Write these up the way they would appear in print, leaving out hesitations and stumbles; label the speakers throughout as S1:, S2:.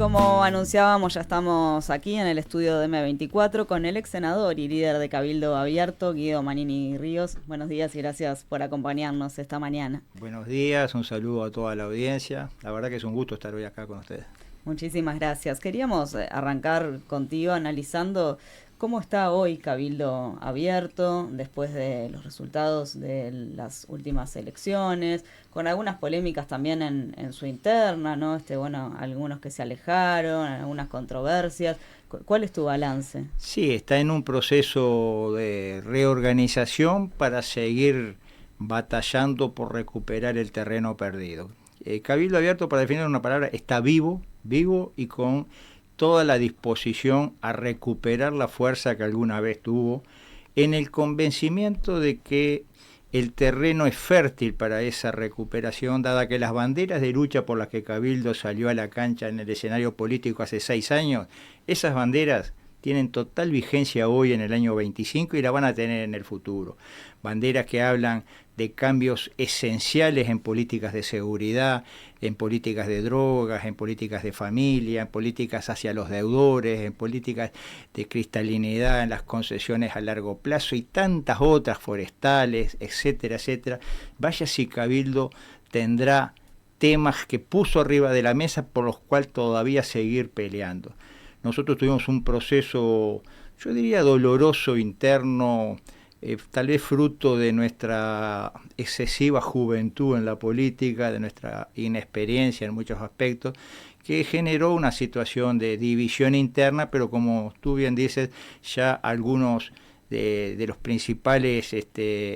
S1: como anunciábamos, ya estamos aquí en el estudio de M24 con el ex senador y líder de Cabildo Abierto, Guido Manini Ríos. Buenos días y gracias por acompañarnos esta mañana.
S2: Buenos días, un saludo a toda la audiencia. La verdad que es un gusto estar hoy acá con ustedes.
S1: Muchísimas gracias. Queríamos arrancar contigo analizando cómo está hoy Cabildo Abierto después de los resultados de las últimas elecciones, con algunas polémicas también en su interna, ¿no? Algunos que se alejaron, algunas controversias. ¿Cuál es tu balance?
S2: Sí, está en un proceso de reorganización para seguir batallando por recuperar el terreno perdido. Cabildo Abierto, para definir una palabra, está vivo y con toda la disposición a recuperar la fuerza que alguna vez tuvo, en el convencimiento de que el terreno es fértil para esa recuperación, dada que las banderas de lucha por las que Cabildo salió a la cancha en el escenario político hace 6 años, esas banderas tienen total vigencia hoy en el año 25 y la van a tener en el futuro. Banderas que hablan de cambios esenciales en políticas de seguridad, en políticas de drogas, en políticas de familia, en políticas hacia los deudores, en políticas de cristalinidad, en las concesiones a largo plazo y tantas otras, forestales, etcétera, etcétera. Vaya si Cabildo tendrá temas que puso arriba de la mesa por los cuales todavía seguir peleando. Nosotros tuvimos un proceso, yo diría, doloroso interno, tal vez fruto de nuestra excesiva juventud en la política, de nuestra inexperiencia en muchos aspectos, que generó una situación de división interna, pero como tú bien dices, ya algunos de los principales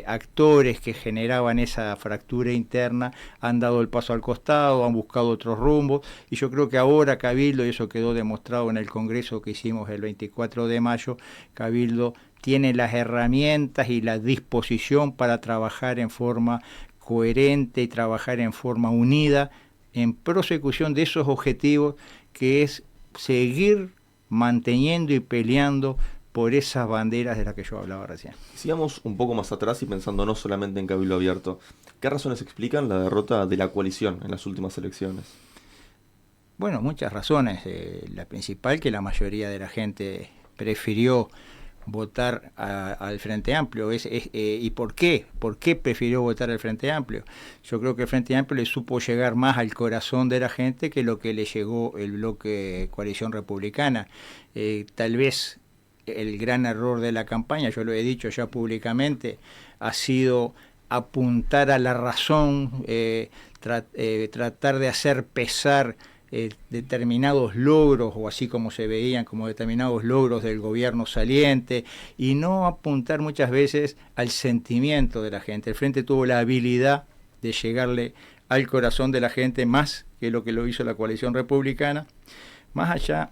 S2: actores que generaban esa fractura interna han dado el paso al costado, han buscado otros rumbos, y yo creo que ahora Cabildo, y eso quedó demostrado en el congreso que hicimos el 24 de mayo, Cabildo tiene las herramientas y la disposición para trabajar en forma coherente y trabajar en forma unida en prosecución de esos objetivos, que es seguir manteniendo y peleando por esas banderas de las que yo hablaba recién.
S3: Sigamos un poco más atrás y pensando no solamente en Cabildo Abierto. ¿Qué razones explican la derrota de la coalición en las últimas elecciones?
S2: Bueno, muchas razones. La principal, que la mayoría de la gente prefirió votar al Frente Amplio. ¿Y por qué? ¿Por qué prefirió votar al Frente Amplio? Yo creo que el Frente Amplio le supo llegar más al corazón de la gente que lo que le llegó el bloque Coalición Republicana. Tal vez el gran error de la campaña, yo lo he dicho ya públicamente, ha sido apuntar a la razón, tratar de hacer pesar determinados logros, o así como se veían como determinados logros del gobierno saliente, y no apuntar muchas veces al sentimiento de la gente. El Frente tuvo la habilidad de llegarle al corazón de la gente más que lo hizo la Coalición Republicana, más allá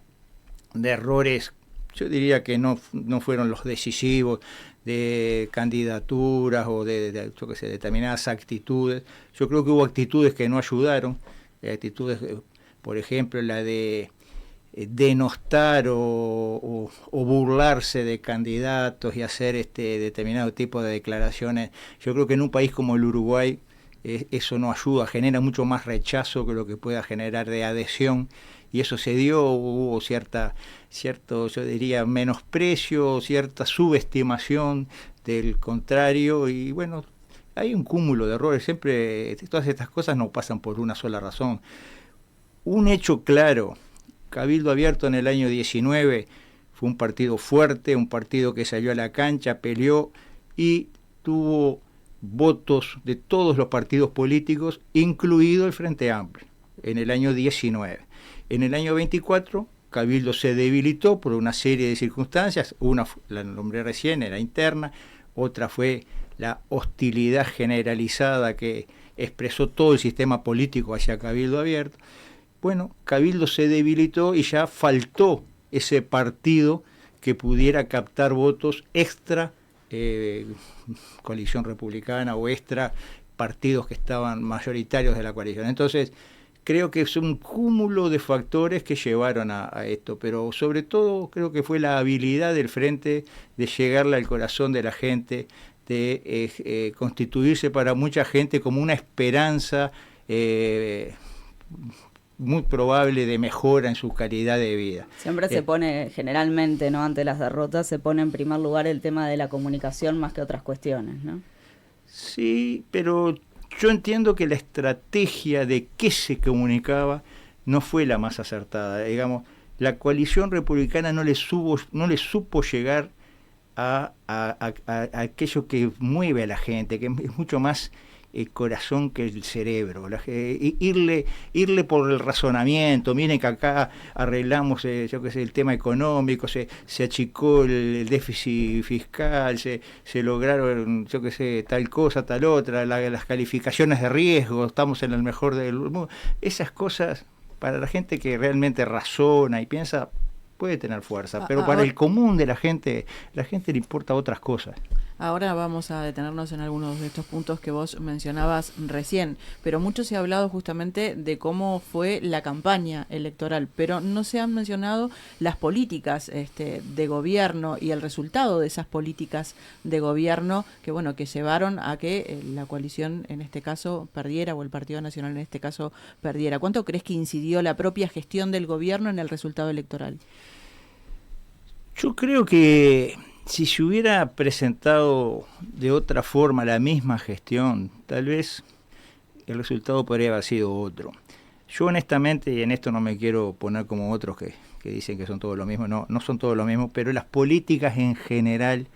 S2: de errores, yo diría que no fueron los decisivos, de candidaturas o de determinadas actitudes. Yo creo que hubo actitudes que no ayudaron, actitudes, por ejemplo, la de denostar o burlarse de candidatos y hacer determinado tipo de declaraciones. Yo creo que en un país como el Uruguay eso no ayuda, genera mucho más rechazo que lo que pueda generar de adhesión, y eso se dio. Hubo cierto, yo diría, menosprecio, cierta subestimación del contrario, y bueno, hay un cúmulo de errores. Siempre todas estas cosas no pasan por una sola razón. Un hecho claro: Cabildo Abierto en el año 19 fue un partido fuerte, un partido que salió a la cancha, peleó y tuvo votos de todos los partidos políticos, incluido el Frente Amplio, en el año 19. En el año 24, Cabildo se debilitó por una serie de circunstancias. Una, la nombré recién, era interna. Otra fue la hostilidad generalizada que expresó todo el sistema político hacia Cabildo Abierto. Bueno, Cabildo se debilitó y ya faltó ese partido que pudiera captar votos extra Coalición Republicana o extra partidos que estaban mayoritarios de la coalición. Entonces, creo que es un cúmulo de factores que llevaron a esto, pero sobre todo creo que fue la habilidad del Frente de llegarle al corazón de la gente, de constituirse para mucha gente como una esperanza muy probable de mejora en su calidad de vida.
S1: Siempre se pone, generalmente, ¿no?, ante las derrotas, se pone en primer lugar el tema de la comunicación más que otras cuestiones, ¿no?
S2: Sí, pero yo entiendo que la estrategia de qué se comunicaba no fue la más acertada. Digamos, la coalición republicana no le supo llegar a aquello que mueve a la gente, que es mucho más el corazón que el cerebro. Irle por el razonamiento. Miren que acá arreglamos el tema económico, se achicó el déficit fiscal, se lograron tal cosa, tal otra, las calificaciones de riesgo, estamos en el mejor del mundo. Esas cosas, para la gente que realmente razona y piensa, puede tener fuerza, pero para el común de la gente le importa otras cosas.
S4: Ahora vamos a detenernos en algunos de estos puntos que vos mencionabas recién, pero mucho se ha hablado justamente de cómo fue la campaña electoral, pero no se han mencionado las políticas de gobierno y el resultado de esas políticas de gobierno que llevaron a que la coalición en este caso perdiera, o el Partido Nacional en este caso perdiera. ¿Cuánto crees que incidió la propia gestión del gobierno en el resultado electoral?
S2: Yo creo que si se hubiera presentado de otra forma la misma gestión, tal vez el resultado podría haber sido otro. Yo honestamente, y en esto no me quiero poner como otros que dicen que son todos lo mismo, no son todos lo mismo, pero las políticas en general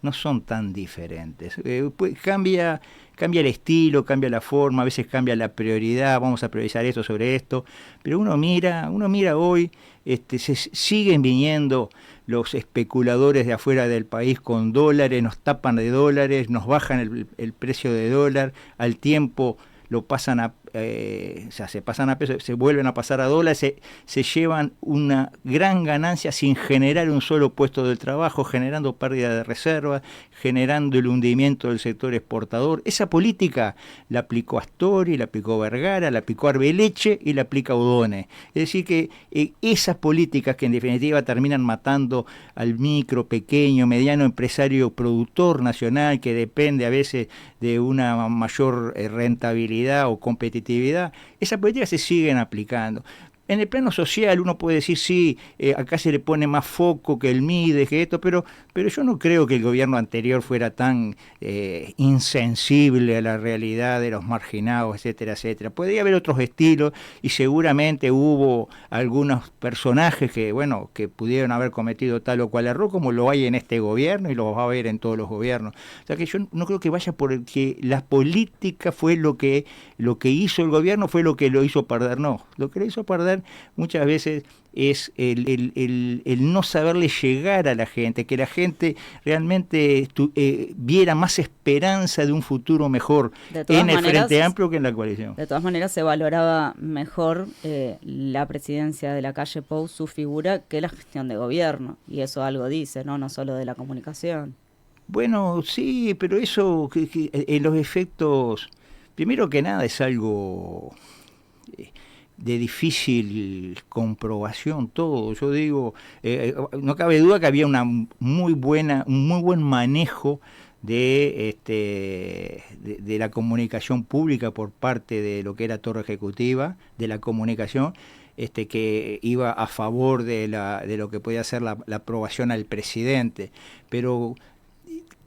S2: no son tan diferentes. Cambia el estilo, cambia la forma, a veces cambia la prioridad, vamos a priorizar esto sobre esto, pero uno mira hoy, se siguen viniendo los especuladores de afuera del país con dólares, nos tapan de dólares, nos bajan el precio de dólar, al tiempo lo pasan se pasan a pesos, se vuelven a pasar a dólares, se llevan una gran ganancia sin generar un solo puesto de trabajo, generando pérdida de reservas, generando el hundimiento del sector exportador. Esa política la aplicó Astori, la aplicó Vergara, la aplicó Arbeleche y la aplica Udone. Es decir que esas políticas que en definitiva terminan matando al micro, pequeño, mediano empresario productor nacional que depende a veces de una mayor rentabilidad o competitividad, esas políticas se siguen aplicando. En el plano social uno puede decir, sí, acá se le pone más foco que el MIDE, que esto, pero yo no creo que el gobierno anterior fuera tan insensible a la realidad de los marginados, etcétera, etcétera. Podría haber otros estilos y seguramente hubo algunos personajes que pudieron haber cometido tal o cual error, como lo hay en este gobierno y lo va a haber en todos los gobiernos. O sea que yo no creo que vaya por el que la política fue lo que hizo el gobierno, fue lo que lo hizo perder, no. Lo que lo hizo perder muchas veces es el no saberle llegar a la gente, que la gente realmente viera más esperanza de un futuro mejor en el Frente Amplio que en la coalición.
S1: De todas maneras se valoraba mejor la presidencia de Lacalle Pou, su figura, que la gestión de gobierno, y eso algo dice, no solo de la comunicación.
S2: Bueno, sí, pero eso que en los efectos, primero que nada es algo de difícil comprobación todo. Yo digo, no cabe duda que había un muy buen manejo de la comunicación pública por parte de lo que era Torre Ejecutiva, de la comunicación, que iba a favor de lo que podía ser la aprobación al presidente. Pero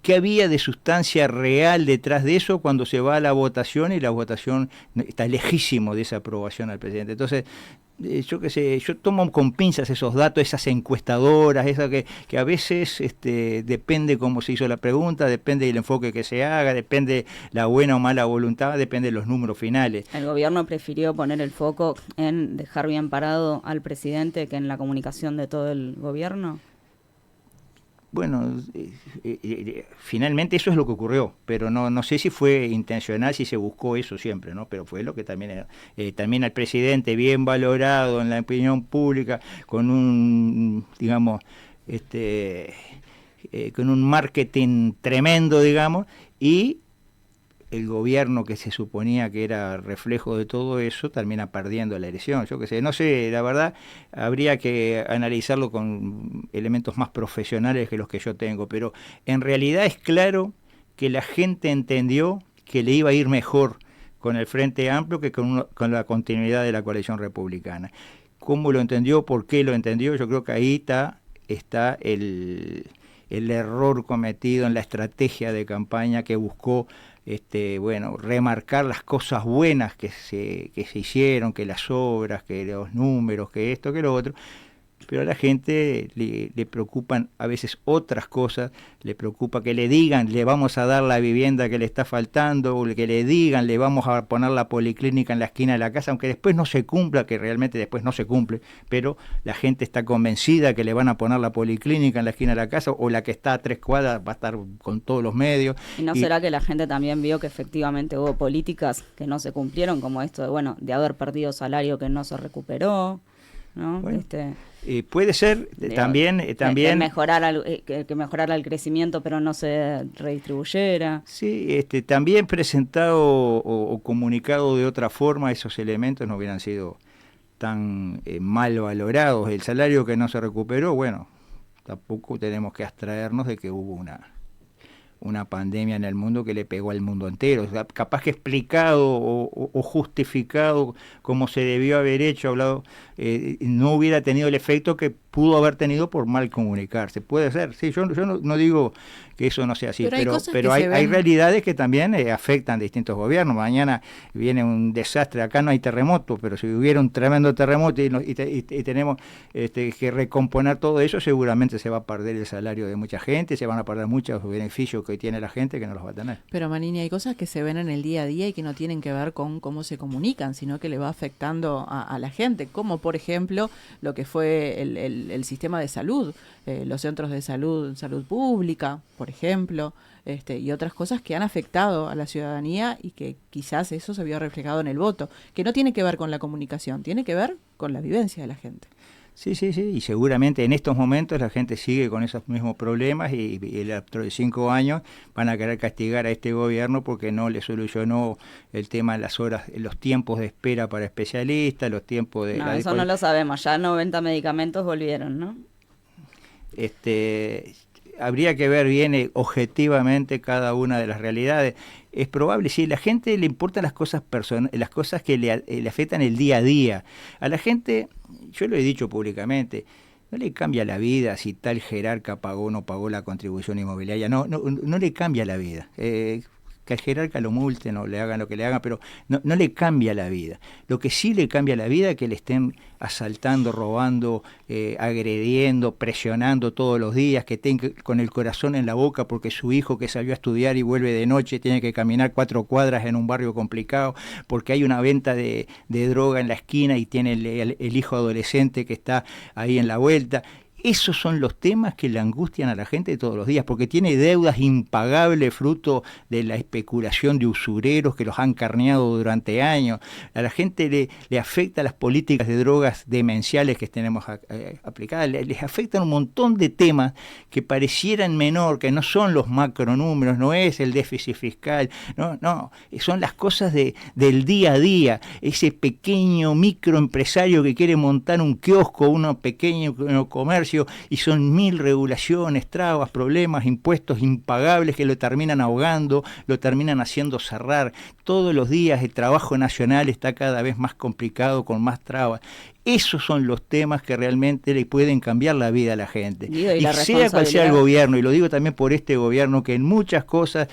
S2: ¿qué había de sustancia real detrás de eso cuando se va a la votación y la votación está lejísimo de esa aprobación al presidente? Entonces, yo tomo con pinzas esos datos, esas encuestadoras, esas que a veces depende cómo se hizo la pregunta, depende del enfoque que se haga, depende la buena o mala voluntad, depende de los números finales.
S1: ¿El gobierno prefirió poner el foco en dejar bien parado al presidente que en la comunicación de todo el gobierno?
S2: Bueno, finalmente eso es lo que ocurrió, pero no sé si fue intencional, si se buscó eso siempre, ¿no? Pero fue lo que también era. También al presidente bien valorado en la opinión pública, con un, digamos, con un marketing tremendo, digamos, y el gobierno que se suponía que era reflejo de todo eso termina perdiendo la elección. Yo qué sé, no sé, la verdad habría que analizarlo con elementos más profesionales que los que yo tengo, pero en realidad es claro que la gente entendió que le iba a ir mejor con el Frente Amplio que con la continuidad de la coalición republicana. ¿Cómo lo entendió? ¿Por qué lo entendió? Yo creo que ahí está el error cometido en la estrategia de campaña que buscó remarcar las cosas buenas que se hicieron, que las obras, que los números, que esto, que lo otro, pero a la gente le preocupan a veces otras cosas, le preocupa que le digan, le vamos a dar la vivienda que le está faltando, o que le digan, le vamos a poner la policlínica en la esquina de la casa, aunque después no se cumpla, que realmente después no se cumple, pero la gente está convencida que le van a poner la policlínica en la esquina de la casa, o la que está a 3 cuadras va a estar con todos los medios.
S1: ¿Y no será que la gente también vio que efectivamente hubo políticas que no se cumplieron, como esto de haber perdido salario que no se recuperó, ¿no?
S2: Bueno, puede ser, también
S1: que mejorara el crecimiento pero no se redistribuyera.
S2: Sí, también presentado o comunicado de otra forma, esos elementos no hubieran sido tan mal valorados. El salario que no se recuperó, bueno, tampoco tenemos que abstraernos de que hubo una pandemia en el mundo que le pegó al mundo entero. O sea, capaz que explicado o justificado como se debió haber hecho, hablado, no hubiera tenido el efecto que pudo haber tenido por mal comunicarse. Puede ser, sí, yo no digo que eso no sea así, pero hay realidades que también afectan a distintos gobiernos. Mañana viene un desastre, acá no hay terremoto, pero si hubiera un tremendo terremoto y tenemos que recomponer todo eso, seguramente se va a perder el salario de mucha gente, se van a perder muchos beneficios que tiene la gente que no los va a tener.
S4: Pero Manini, hay cosas que se ven en el día a día y que no tienen que ver con cómo se comunican, sino que le va afectando a la gente, como por ejemplo lo que fue el sistema de salud, los centros de salud pública, por ejemplo, y otras cosas que han afectado a la ciudadanía y que quizás eso se vio reflejado en el voto, que no tiene que ver con la comunicación, tiene que ver con la vivencia de la gente.
S2: Sí, y seguramente en estos momentos la gente sigue con esos mismos problemas y dentro de 5 años van a querer castigar a este gobierno porque no le solucionó el tema de las horas, los tiempos de espera para especialistas, los tiempos de...
S1: No, eso no lo sabemos, ya 90 medicamentos volvieron, ¿no?
S2: Habría que ver bien objetivamente cada una de las realidades. Es probable, si a la gente le importan las cosas las cosas que le afectan el día a día. A la gente, yo lo he dicho públicamente, no le cambia la vida si tal jerarca pagó o no pagó la contribución inmobiliaria, no le cambia la vida. Que al jerarca lo multen o le hagan lo que le hagan, pero no le cambia la vida. Lo que sí le cambia la vida es que le estén asaltando, robando, agrediendo, presionando todos los días, que estén con el corazón en la boca porque su hijo que salió a estudiar y vuelve de noche tiene que caminar 4 cuadras en un barrio complicado, porque hay una venta de droga en la esquina y tiene el hijo adolescente que está ahí en la vuelta. Esos son los temas que le angustian a la gente todos los días, porque tiene deudas impagables fruto de la especulación de usureros que los han carneado durante años. A la gente le afecta las políticas de drogas demenciales que tenemos aplicadas, les afectan un montón de temas que parecieran menor, que no son los macronúmeros, no es el déficit fiscal, no, son las cosas del día a día, ese pequeño microempresario que quiere montar un kiosco, un pequeño comercio, y son 1000 regulaciones, trabas, problemas, impuestos impagables que lo terminan ahogando, lo terminan haciendo cerrar. Todos los días el trabajo nacional está cada vez más complicado, con más trabas. Esos son los temas que realmente le pueden cambiar la vida a la gente. Y sea cual sea el gobierno, y lo digo también por este gobierno, que en muchas cosas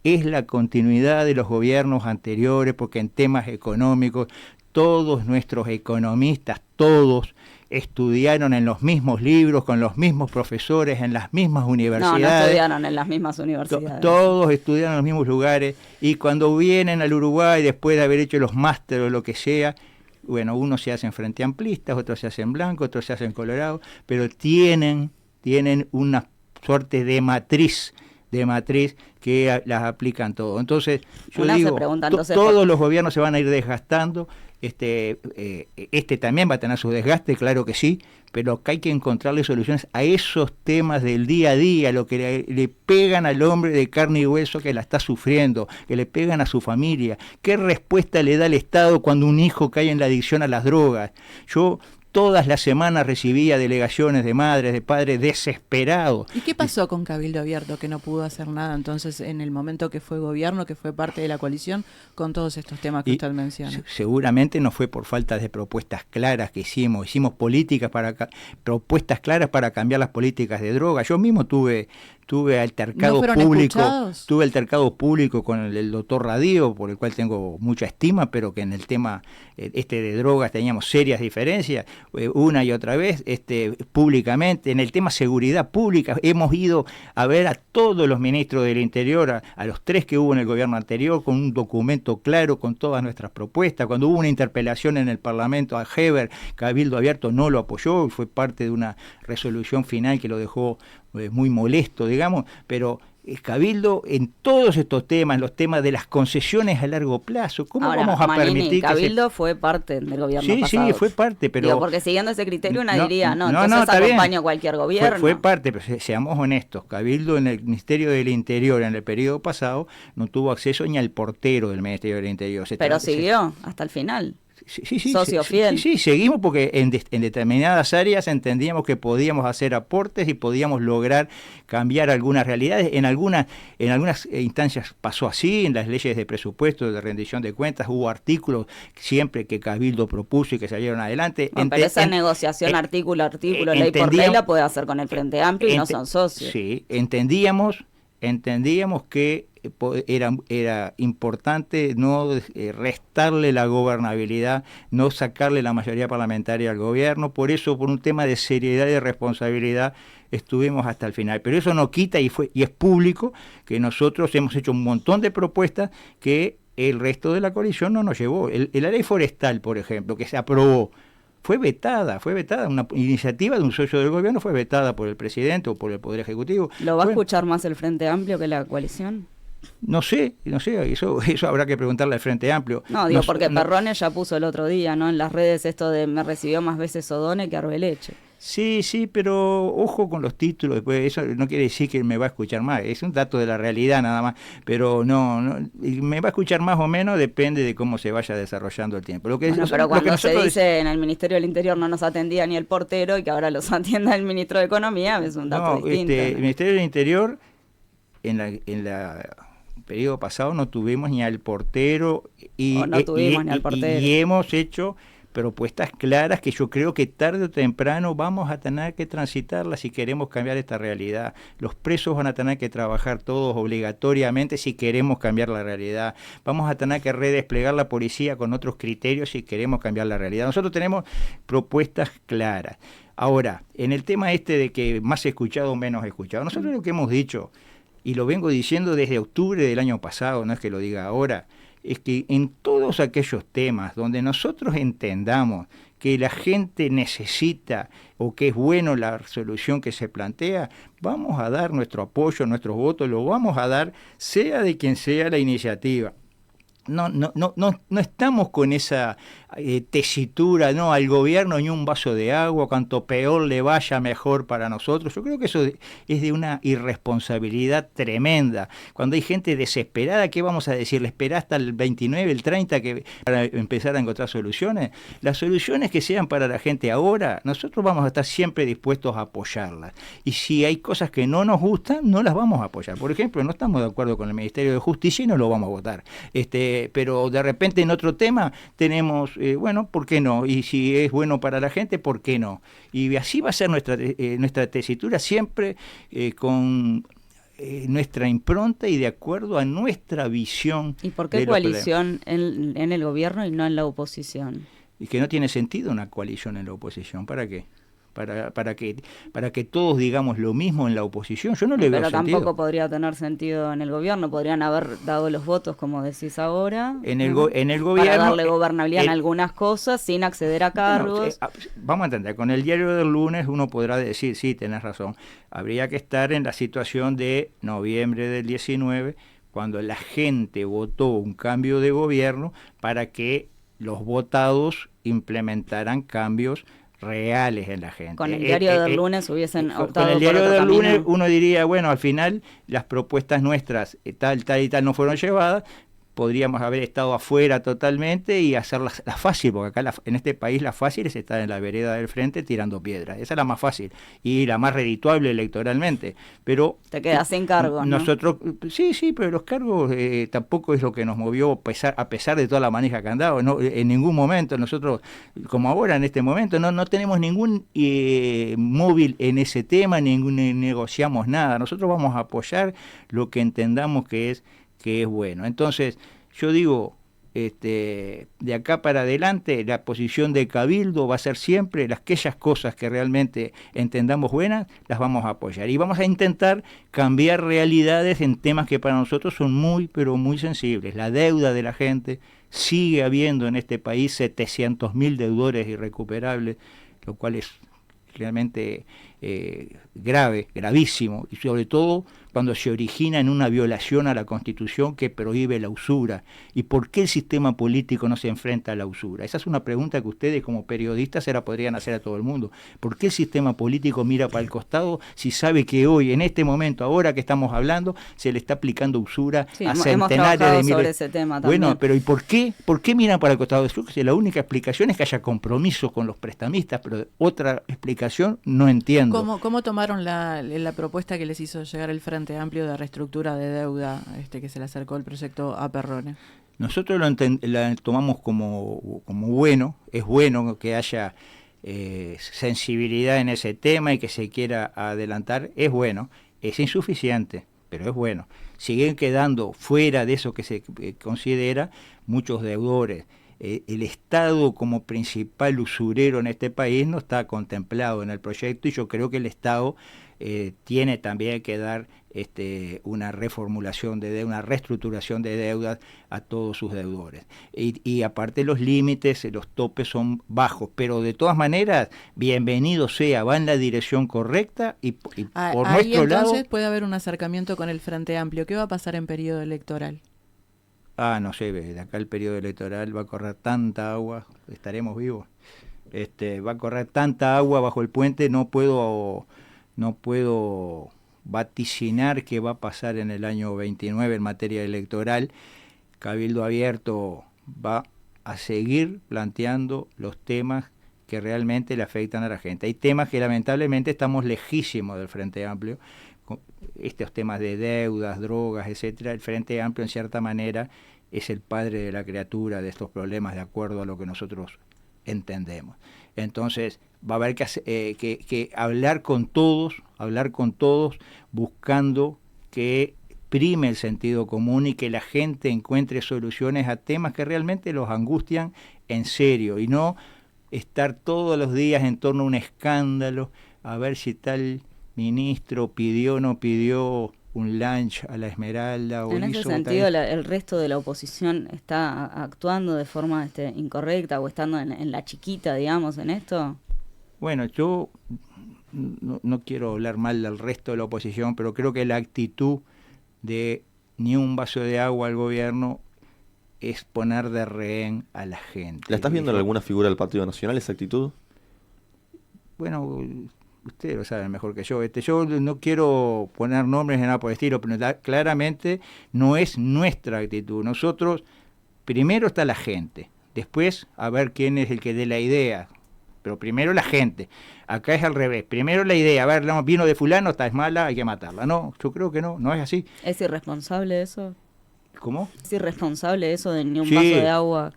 S2: es la continuidad de los gobiernos anteriores, porque en temas económicos todos nuestros economistas, todos estudiaron en los mismos libros, con los mismos profesores, en las mismas universidades.
S1: No estudiaron en las mismas universidades.
S2: Todos estudiaron en los mismos lugares, y cuando vienen al Uruguay, después de haber hecho los másteres o lo que sea, bueno, unos se hacen frente amplistas, otros se hacen blancos, otros se hacen colorados, pero tienen una suerte de matriz que las aplican todo. Entonces, yo digo, todos los gobiernos se van a ir desgastando. Este también va a tener su desgaste, claro que sí, pero que hay que encontrarle soluciones a esos temas del día a día, lo que le pegan al hombre de carne y hueso que la está sufriendo, que le pegan a su familia. ¿Qué respuesta le da el Estado cuando un hijo cae en la adicción a las drogas? Yo todas las semanas recibía delegaciones de madres, de padres desesperados.
S4: ¿Y qué pasó con Cabildo Abierto que no pudo hacer nada entonces en el momento que fue gobierno, que fue parte de la coalición, con todos estos temas que usted menciona?
S2: Seguramente no fue por falta de propuestas claras que hicimos políticas propuestas claras para cambiar las políticas de droga. Yo mismo tuve altercado público con el doctor Radío, por el cual tengo mucha estima, pero que en el tema de drogas teníamos serias diferencias, una y otra vez, públicamente. En el tema seguridad pública hemos ido a ver a todos los ministros del Interior, a los 3 que hubo en el gobierno anterior, con un documento claro, con todas nuestras propuestas. Cuando hubo una interpelación en el Parlamento a Heber, Cabildo Abierto no lo apoyó, y fue parte de una resolución final que lo dejó muy molesto, digamos, pero Cabildo en todos estos temas, los temas de las concesiones a largo plazo, ¿cómo vamos a permitir
S1: Cabildo fue parte del gobierno pasado?
S2: Sí, fue parte, pero...
S1: Digo, porque siguiendo ese criterio uno diría, entonces acompaño a cualquier gobierno.
S2: Fue parte, pero seamos honestos, Cabildo en el Ministerio del Interior en el periodo pasado no tuvo acceso ni al portero del Ministerio del Interior.
S1: Pero siguió hasta el final.
S2: Sí,
S1: socio fiel.
S2: Sí, seguimos porque en determinadas áreas entendíamos que podíamos hacer aportes y podíamos lograr cambiar algunas realidades. En algunas instancias pasó así, en las leyes de presupuesto, de rendición de cuentas, hubo artículos siempre que Cabildo propuso y que salieron adelante.
S1: Pero esa negociación artículo a artículo, ley por ley, la puede hacer con el Frente Amplio y no son socios.
S2: Sí, entendíamos que era importante no restarle la gobernabilidad, no sacarle la mayoría parlamentaria al gobierno. Por eso, por un tema de seriedad y de responsabilidad, estuvimos hasta el final. Pero eso no quita, y es público, que nosotros hemos hecho un montón de propuestas que el resto de la coalición no nos llevó. La ley forestal, por ejemplo, que se aprobó, fue vetada, una iniciativa de un socio del gobierno fue vetada por el presidente o por el Poder Ejecutivo.
S1: ¿Lo va a escuchar más el Frente Amplio que la coalición?
S2: No sé, eso habrá que preguntarle al Frente Amplio.
S1: Porque Perrone ya puso el otro día, ¿no? En las redes esto de me recibió más veces Odone que Arbeleche.
S2: Sí, pero ojo con los títulos, después eso no quiere decir que me va a escuchar más, es un dato de la realidad nada más, pero no me va a escuchar más o menos, depende de cómo se vaya desarrollando el tiempo.
S1: Pero cuando se dice en el Ministerio del Interior no nos atendía ni el portero y que ahora los atienda el Ministro de Economía, es un dato distinto.
S2: El Ministerio del Interior en la periodo pasado no tuvimos ni al portero y hemos hecho propuestas claras que yo creo que tarde o temprano vamos a tener que transitarlas si queremos cambiar esta realidad. Los presos van a tener que trabajar todos obligatoriamente si queremos cambiar la realidad. Vamos a tener que redesplegar la policía con otros criterios si queremos cambiar la realidad. Nosotros tenemos propuestas claras. Ahora, en el tema de que más escuchado o menos escuchado, nosotros lo que hemos dicho, y lo vengo diciendo desde octubre del año pasado, no es que lo diga ahora, es que en todos aquellos temas donde nosotros entendamos que la gente necesita o que es bueno la solución que se plantea, vamos a dar nuestro apoyo, nuestros votos, lo vamos a dar sea de quien sea la iniciativa. No estamos con esa tesitura, no al gobierno ni un vaso de agua, cuanto peor le vaya mejor para nosotros. Yo creo que eso es de una irresponsabilidad tremenda. Cuando hay gente desesperada, ¿qué vamos a decirle? ¿Esperá hasta el 29, el 30 para empezar a encontrar soluciones? Las soluciones que sean para la gente ahora, nosotros vamos a estar siempre dispuestos a apoyarlas. Y si hay cosas que no nos gustan, no las vamos a apoyar. Por ejemplo, no estamos de acuerdo con el Ministerio de Justicia y no lo vamos a votar. Pero de repente en otro tema tenemos, ¿por qué no? Y si es bueno para la gente, ¿por qué no? Y así va a ser nuestra tesitura siempre con nuestra impronta y de acuerdo a nuestra visión.
S1: ¿Y por qué coalición en el gobierno y no en la oposición?
S2: Y que no tiene sentido una coalición en la oposición. ¿Para qué? Para que todos digamos lo mismo en la oposición. Yo no le veo sentido. Pero
S1: tampoco podría tener sentido en el gobierno. Podrían haber dado los votos, como decís ahora,
S2: en el gobierno,
S1: para darle gobernabilidad en algunas cosas sin acceder a cargos.
S2: Vamos a entender, con el diario del lunes uno podrá decir, sí, tenés razón, habría que estar en la situación de noviembre del 19, cuando la gente votó un cambio de gobierno para que los votados implementaran cambios reales en la gente.
S1: Con el diario del lunes hubiesen optado
S2: con el diario
S1: por otro
S2: del
S1: camino.
S2: Lunes uno diría, al final las propuestas nuestras tal y tal no fueron llevadas, podríamos haber estado afuera totalmente y hacer la fácil, porque acá en este país la fácil es estar en la vereda del frente tirando piedras. Esa es la más fácil y la más redituable electoralmente. Pero
S1: te quedas sin cargos, ¿no?
S2: Nosotros, sí, pero los cargos tampoco es lo que nos movió a pesar de toda la manija que han dado. No, en ningún momento nosotros, como ahora en este momento, no tenemos ningún móvil en ese tema, negociamos nada. Nosotros vamos a apoyar lo que entendamos que es bueno. Entonces, yo digo, de acá para adelante, la posición de Cabildo va a ser siempre aquellas cosas que realmente entendamos buenas, las vamos a apoyar. Y vamos a intentar cambiar realidades en temas que para nosotros son muy, pero muy sensibles. La deuda de la gente, sigue habiendo en este país 700.000 deudores irrecuperables, lo cual es realmente gravísimo, y sobre todo cuando se origina en una violación a la Constitución que prohíbe la usura. ¿Y por qué el sistema político no se enfrenta a la usura? Esa es una pregunta que ustedes como periodistas se la podrían hacer a todo el mundo. ¿Por qué el sistema político mira para el costado si sabe que hoy, en este momento, ahora que estamos hablando, se le está aplicando usura a centenares de miles?
S1: Sobre ese tema también.
S2: Bueno, pero ¿y por qué? ¿Por qué miran para el costado? La única explicación es que haya compromisos con los prestamistas, pero otra explicación no entiendo.
S4: ¿Cómo tomaron la propuesta que les hizo llegar el Frente Amplio de reestructura de deuda, que se le acercó el proyecto a Perrone?
S2: Nosotros la tomamos como bueno. Es bueno que haya sensibilidad en ese tema y que se quiera adelantar. Es bueno, es insuficiente, pero es bueno. Siguen quedando fuera de eso que se considera muchos deudores. El Estado como principal usurero en este país no está contemplado en el proyecto, y yo creo que el Estado tiene también que dar una reformulación de deuda, una reestructuración de deudas a todos sus deudores. Y aparte los límites, los topes son bajos, pero de todas maneras, bienvenido sea, va en la dirección correcta y por nuestro lado...
S4: Entonces puede haber un acercamiento con el Frente Amplio. ¿Qué va a pasar en periodo electoral?
S2: No sé, de acá el periodo electoral va a correr tanta agua, estaremos vivos. Va a correr tanta agua bajo el puente, no puedo vaticinar qué va a pasar en el año 29 en materia electoral. Cabildo Abierto va a seguir planteando los temas que realmente le afectan a la gente. Hay temas que lamentablemente estamos lejísimos del Frente Amplio, estos temas de deudas, drogas, etcétera. El Frente Amplio en cierta manera es el padre de la criatura de estos problemas, de acuerdo a lo que nosotros entendemos. Entonces va a haber que hablar con todos, buscando que prime el sentido común y que la gente encuentre soluciones a temas que realmente los angustian en serio, y no estar todos los días en torno a un escándalo, a ver si tal ministro pidió o no pidió un lunch a la Esmeralda.
S1: En ese sentido, el resto de la oposición está actuando de forma incorrecta o estando en la chiquita, digamos, en esto.
S2: Bueno, yo no quiero hablar mal del resto de la oposición, pero creo que la actitud de ni un vaso de agua al gobierno es poner de rehén a la gente.
S3: ¿La estás viendo en alguna figura del Partido Nacional esa actitud?
S2: Bueno, ustedes lo saben mejor que yo. Yo no quiero poner nombres ni nada por el estilo, pero claramente no es nuestra actitud. Nosotros, primero está la gente, después a ver quién es el que dé la idea, pero primero la gente. Acá es al revés, primero la idea, a ver, vino de fulano, esta es mala, hay que matarla. No, yo creo que no es así.
S1: ¿Es irresponsable eso?
S2: ¿Cómo?
S1: ¿Es irresponsable eso de ni un vaso de agua?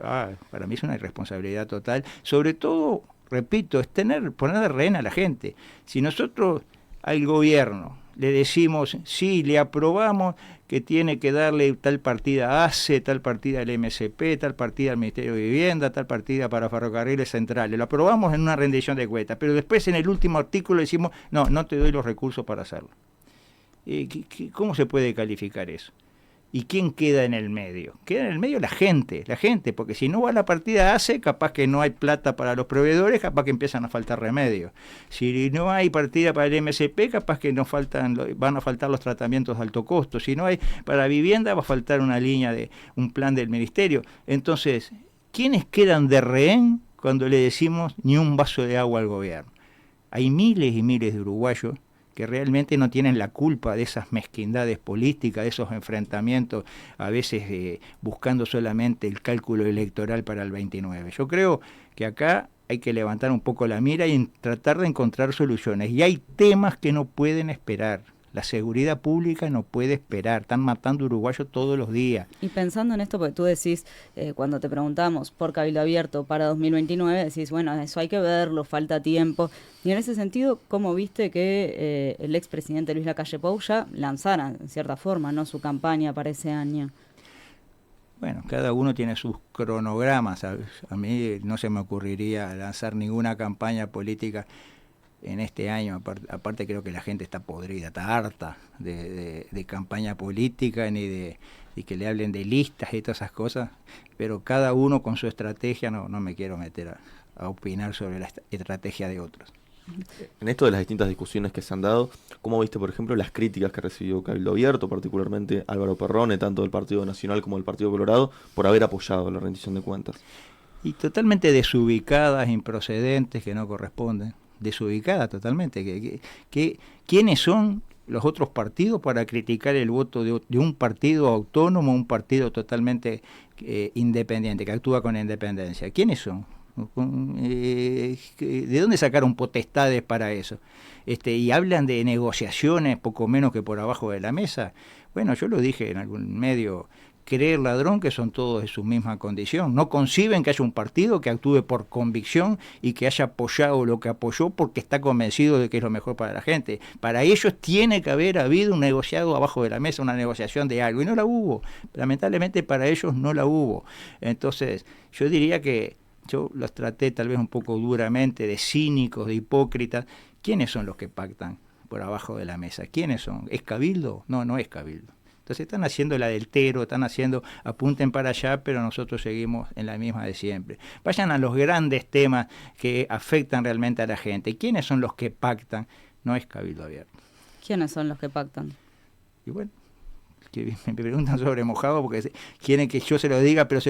S2: Para mí es una irresponsabilidad total, sobre todo, repito, es poner de rehén a la gente. Si nosotros al gobierno le decimos, sí, le aprobamos que tiene que darle tal partida a ACE, tal partida al MSP, tal partida al Ministerio de Vivienda, tal partida para ferrocarriles centrales, lo aprobamos en una rendición de cuentas, pero después en el último artículo decimos, no te doy los recursos para hacerlo. ¿Cómo se puede calificar eso? ¿Y quién queda en el medio? Queda en el medio la gente, porque si no va la partida ACE, capaz que no hay plata para los proveedores, capaz que empiezan a faltar remedios. Si no hay partida para el MSP, capaz que van a faltar los tratamientos de alto costo. Si no hay para vivienda, va a faltar una línea un plan del ministerio. Entonces, ¿quiénes quedan de rehén cuando le decimos ni un vaso de agua al gobierno? Hay miles y miles de uruguayos que realmente no tienen la culpa de esas mezquindades políticas, de esos enfrentamientos, a veces buscando solamente el cálculo electoral para el 29. Yo creo que acá hay que levantar un poco la mira y tratar de encontrar soluciones. Y hay temas que no pueden esperar. La seguridad pública no puede esperar, están matando uruguayos todos los días.
S1: Y pensando en esto, porque tú decís, cuando te preguntamos por Cabildo Abierto para 2029, decís, bueno, eso hay que verlo, falta tiempo. Y en ese sentido, ¿cómo viste que el expresidente Luis Lacalle Pou ya lanzara, en cierta forma, no su campaña para ese año?
S2: Bueno, cada uno tiene sus cronogramas. A mí no se me ocurriría lanzar ninguna campaña política en este año. Aparte creo que la gente está podrida, está harta de campaña política ni que le hablen de listas y todas esas cosas, pero cada uno con su estrategia. No me quiero meter a opinar sobre la estrategia de otros.
S3: En esto de las distintas discusiones que se han dado, ¿cómo viste, por ejemplo, las críticas que recibió Cabildo Abierto, particularmente Álvaro Perrone, tanto del Partido Nacional como del Partido Colorado, por haber apoyado la rendición de cuentas?
S2: Y totalmente desubicadas, improcedentes, que no corresponden. Desubicada totalmente. ¿Quiénes son los otros partidos para criticar el voto de un partido autónomo, un partido totalmente independiente, que actúa con independencia? ¿Quiénes son? ¿De dónde sacaron potestades para eso? Y hablan de negociaciones poco menos que por abajo de la mesa. Bueno, yo lo dije en algún medio, creer ladrón que son todos de su misma condición. No conciben que haya un partido que actúe por convicción y que haya apoyado lo que apoyó porque está convencido de que es lo mejor para la gente. Para ellos tiene que haber habido un negociado abajo de la mesa, una negociación de algo, y no la hubo. Lamentablemente para ellos no la hubo. Entonces, yo diría que yo los traté tal vez un poco duramente de cínicos, de hipócritas. ¿Quiénes son los que pactan por abajo de la mesa? ¿Quiénes son? ¿Es Cabildo? No es Cabildo. Entonces están haciendo la del Tero, están haciendo, apunten para allá, pero nosotros seguimos en la misma de siempre. Vayan a los grandes temas que afectan realmente a la gente. ¿Quiénes son los que pactan? No es Cabildo Abierto.
S1: ¿Quiénes son los que pactan?
S2: Y bueno, que me preguntan sobre mojado porque quieren que yo se lo diga, pero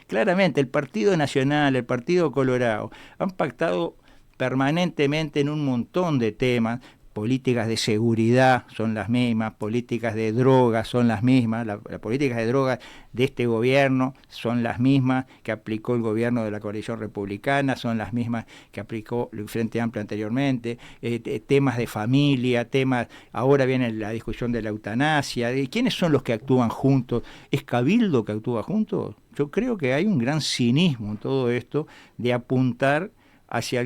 S2: claramente el Partido Nacional, el Partido Colorado, han pactado permanentemente en un montón de temas. Políticas de seguridad son las mismas, políticas de drogas son las mismas, las políticas de drogas de este gobierno son las mismas que aplicó el gobierno de la coalición republicana, son las mismas que aplicó el Frente Amplio anteriormente, temas de familia, ahora viene la discusión de la eutanasia. ¿Quiénes son los que actúan juntos? ¿Es Cabildo que actúa juntos? Yo creo que hay un gran cinismo en todo esto de apuntar hacia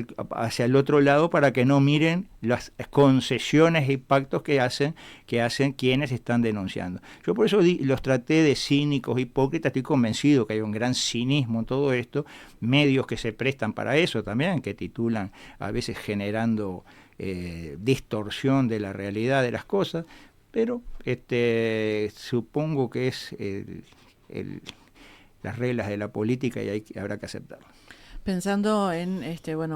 S2: el otro lado para que no miren las concesiones y pactos que hacen quienes están denunciando. Yo por eso los traté de cínicos, hipócritas. Estoy convencido que hay un gran cinismo en todo esto, medios que se prestan para eso también, que titulan a veces generando distorsión de la realidad de las cosas, pero supongo que es las reglas de la política y habrá que aceptarlo.
S4: Pensando en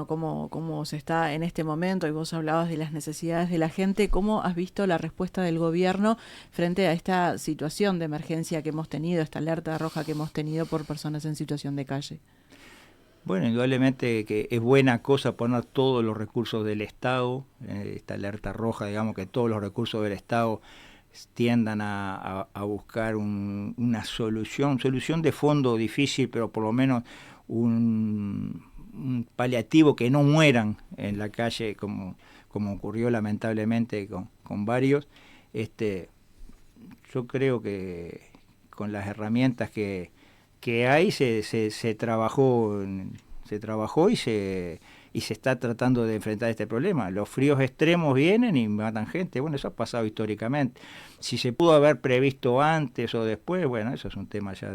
S4: cómo se está en este momento, y vos hablabas de las necesidades de la gente, ¿cómo has visto la respuesta del gobierno frente a esta situación de emergencia que hemos tenido, esta alerta roja que hemos tenido por personas en situación de calle?
S2: Bueno, indudablemente que es buena cosa poner todos los recursos del Estado, esta alerta roja, digamos que todos los recursos del Estado tiendan a buscar una solución de fondo difícil, pero por lo menos un paliativo, que no mueran en la calle como ocurrió lamentablemente con varios. Yo creo que con las herramientas que hay se trabajó y se está tratando de enfrentar este problema. Los fríos extremos vienen y matan gente. Bueno, eso ha pasado históricamente. Si se pudo haber previsto antes o después, bueno, eso es un tema ya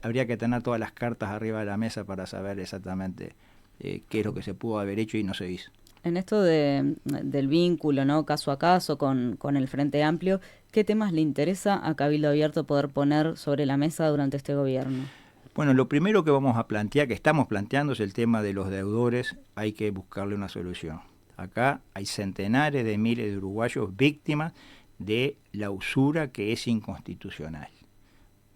S2: habría que tener todas las cartas arriba de la mesa para saber exactamente qué es lo que se pudo haber hecho y no se hizo.
S1: En esto del vínculo, ¿no?, caso a caso con el Frente Amplio, ¿qué temas le interesa a Cabildo Abierto poder poner sobre la mesa durante este gobierno?
S2: Bueno, lo primero que vamos a plantear, que estamos planteando, es el tema de los deudores. Hay que buscarle una solución. Acá hay centenares de miles de uruguayos víctimas de la usura, que es inconstitucional.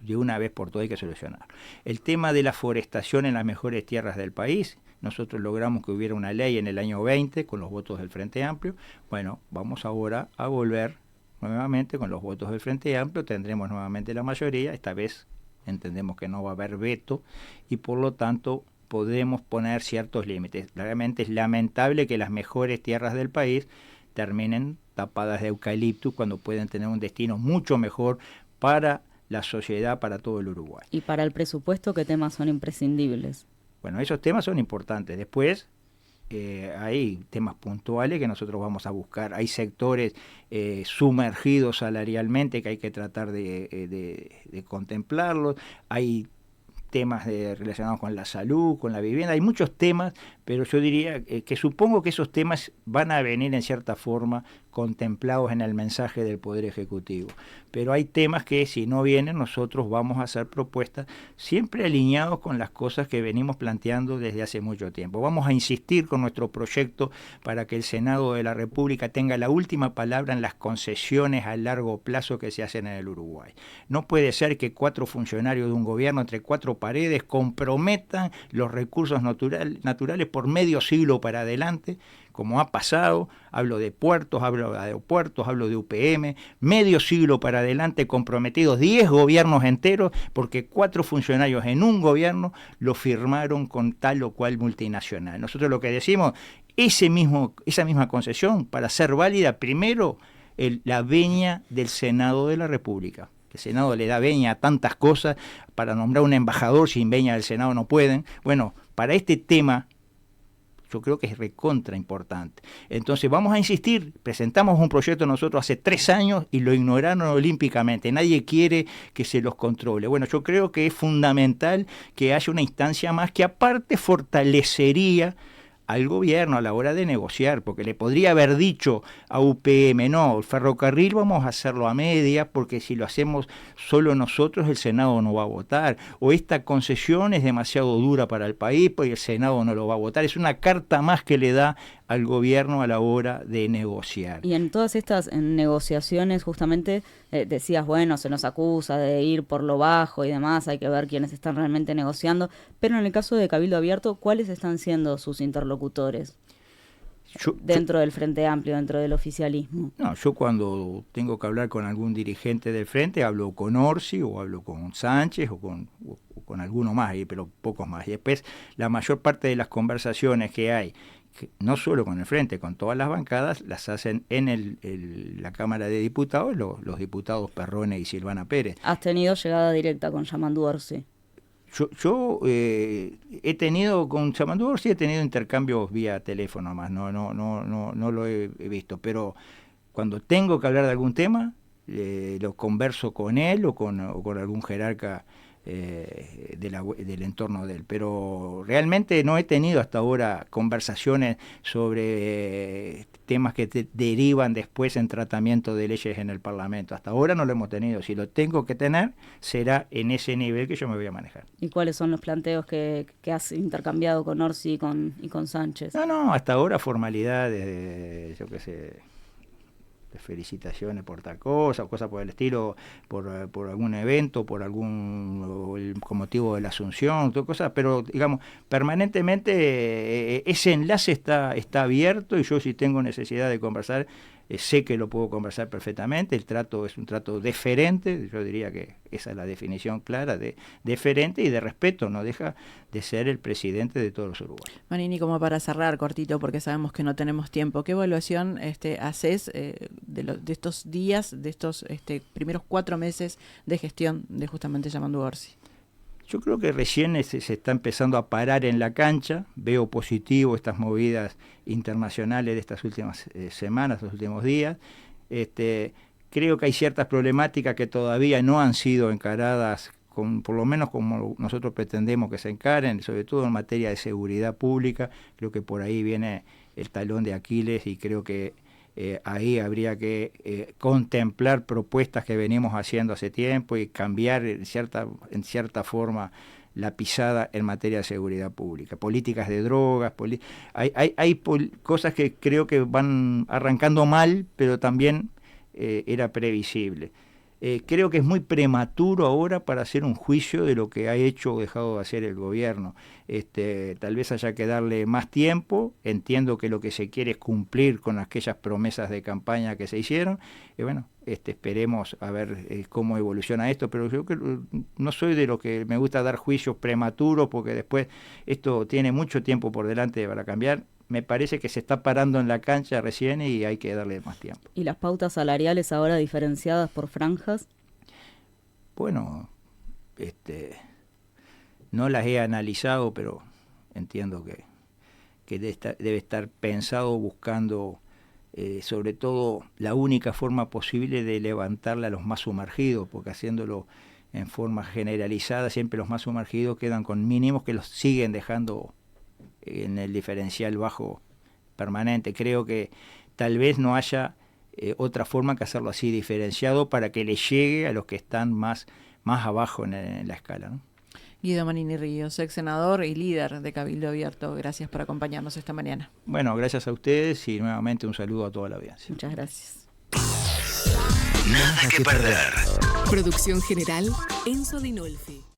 S2: De una vez por todas hay que solucionar. El tema de la forestación en las mejores tierras del país, nosotros logramos que hubiera una ley en el año 20 con los votos del Frente Amplio. Bueno, vamos ahora a volver nuevamente con los votos del Frente Amplio, tendremos nuevamente la mayoría, esta vez entendemos que no va a haber veto y por lo tanto podremos poner ciertos límites. Realmente es lamentable que las mejores tierras del país terminen tapadas de eucaliptus cuando pueden tener un destino mucho mejor para la sociedad, para todo el Uruguay.
S1: Y para el presupuesto, ¿qué temas son imprescindibles?
S2: Bueno, esos temas son importantes. Después hay temas puntuales que nosotros vamos a buscar. Hay sectores sumergidos salarialmente que hay que tratar de contemplarlos. Hay temas relacionados con la salud, con la vivienda. Hay muchos temas, pero yo diría que supongo que esos temas van a venir en cierta forma contemplados en el mensaje del Poder Ejecutivo. Pero hay temas que si no vienen nosotros vamos a hacer propuestas siempre alineados con las cosas que venimos planteando desde hace mucho tiempo. Vamos a insistir con nuestro proyecto para que el Senado de la República tenga la última palabra en las concesiones a largo plazo que se hacen en el Uruguay. No puede ser que 4 funcionarios de un gobierno entre 4 paredes comprometan los recursos naturales por medio siglo para adelante, como ha pasado. Hablo de puertos, hablo de aeropuertos, hablo de UPM, medio siglo para adelante comprometidos 10 gobiernos enteros porque 4 funcionarios en un gobierno lo firmaron con tal o cual multinacional. Nosotros lo que decimos, esa misma concesión, para ser válida, primero la venia del Senado de la República. El Senado le da venia a tantas cosas, para nombrar un embajador sin venia del Senado no pueden. Bueno, para este tema yo creo que es recontra importante. Entonces vamos a insistir, presentamos un proyecto nosotros hace 3 años y lo ignoraron olímpicamente, nadie quiere que se los controle. Bueno, yo creo que es fundamental que haya una instancia más que aparte fortalecería al gobierno a la hora de negociar, porque le podría haber dicho a UPM, no, el ferrocarril vamos a hacerlo a media, porque si lo hacemos solo nosotros el Senado no va a votar, o esta concesión es demasiado dura para el país, pues el Senado no lo va a votar. Es una carta más que le da al gobierno a la hora de negociar.
S1: Y en todas estas negociaciones justamente decías, bueno, se nos acusa de ir por lo bajo y demás, hay que ver quiénes están realmente negociando, pero en el caso de Cabildo Abierto, ¿cuáles están siendo sus interlocutores dentro del Frente Amplio, dentro del oficialismo?
S2: No, yo cuando tengo que hablar con algún dirigente del Frente, hablo con Orsi o hablo con Sánchez o con alguno más, pero pocos más. Y después la mayor parte de las conversaciones que hay, no solo con el Frente, con todas las bancadas, las hacen en la Cámara de Diputados los diputados Perrone y Silvana Pérez.
S1: ¿Has tenido llegada directa con Yamandu Orsi?
S2: Yo he tenido con Yamandu Orsi, he tenido intercambios vía teléfono más, no lo he visto, pero cuando tengo que hablar de algún tema, lo converso con él o con algún jerarca del entorno de él, pero realmente no he tenido hasta ahora conversaciones sobre temas que derivan después en tratamiento de leyes en el Parlamento. Hasta ahora no lo hemos tenido. Si lo tengo que tener, será en ese nivel que yo me voy a manejar.
S1: ¿Y cuáles son los planteos que has intercambiado con Orsi y con Sánchez?
S2: No, hasta ahora formalidades, yo qué sé, felicitaciones por tal cosa o cosas por el estilo, por algún evento, con motivo de la Asunción, todas cosas, pero digamos, permanentemente ese enlace está abierto y yo si tengo necesidad de conversar, sé que lo puedo conversar perfectamente. El trato es un trato deferente, yo diría que esa es la definición clara de deferente y de respeto, no deja de ser el presidente de todos los uruguayos.
S4: Manini, como para cerrar cortito, porque sabemos que no tenemos tiempo, ¿qué evaluación haces de estos días, de estos primeros 4 meses de gestión de justamente Yamandu Orsi?
S2: Yo creo que recién se está empezando a parar en la cancha. Veo positivo estas movidas internacionales de estas últimas semanas, estos últimos días. Creo que hay ciertas problemáticas que todavía no han sido encaradas, por lo menos como nosotros pretendemos que se encaren, sobre todo en materia de seguridad pública. Creo que por ahí viene el talón de Aquiles y creo que ahí habría que contemplar propuestas que venimos haciendo hace tiempo y cambiar en cierta forma la pisada en materia de seguridad pública, políticas de drogas, hay cosas que creo que van arrancando mal, pero también era previsible. creo que es muy prematuro ahora para hacer un juicio de lo que ha hecho o dejado de hacer el gobierno. Tal vez haya que darle más tiempo. Entiendo que lo que se quiere es cumplir con aquellas promesas de campaña que se hicieron. Y bueno, esperemos a ver cómo evoluciona esto, pero yo no soy de los que me gusta dar juicios prematuros, porque después esto tiene mucho tiempo por delante para cambiar. Me parece que se está parando en la cancha recién y hay que darle más tiempo.
S1: ¿Y las pautas salariales ahora diferenciadas por franjas?
S2: Bueno, no las he analizado, pero entiendo que debe estar pensado buscando sobre todo la única forma posible de levantarla a los más sumergidos, porque haciéndolo en forma generalizada siempre los más sumergidos quedan con mínimos que los siguen dejando en el diferencial bajo permanente. Creo que tal vez no haya otra forma que hacerlo así diferenciado para que le llegue a los que están más abajo en la escala, ¿no?
S4: Guido Manini Ríos, ex senador y líder de Cabildo Abierto, gracias por acompañarnos esta mañana.
S2: Bueno, gracias a ustedes y nuevamente un saludo a toda la audiencia.
S1: Muchas gracias.
S5: Nada que perder. Producción general, Enzo Dinolfi.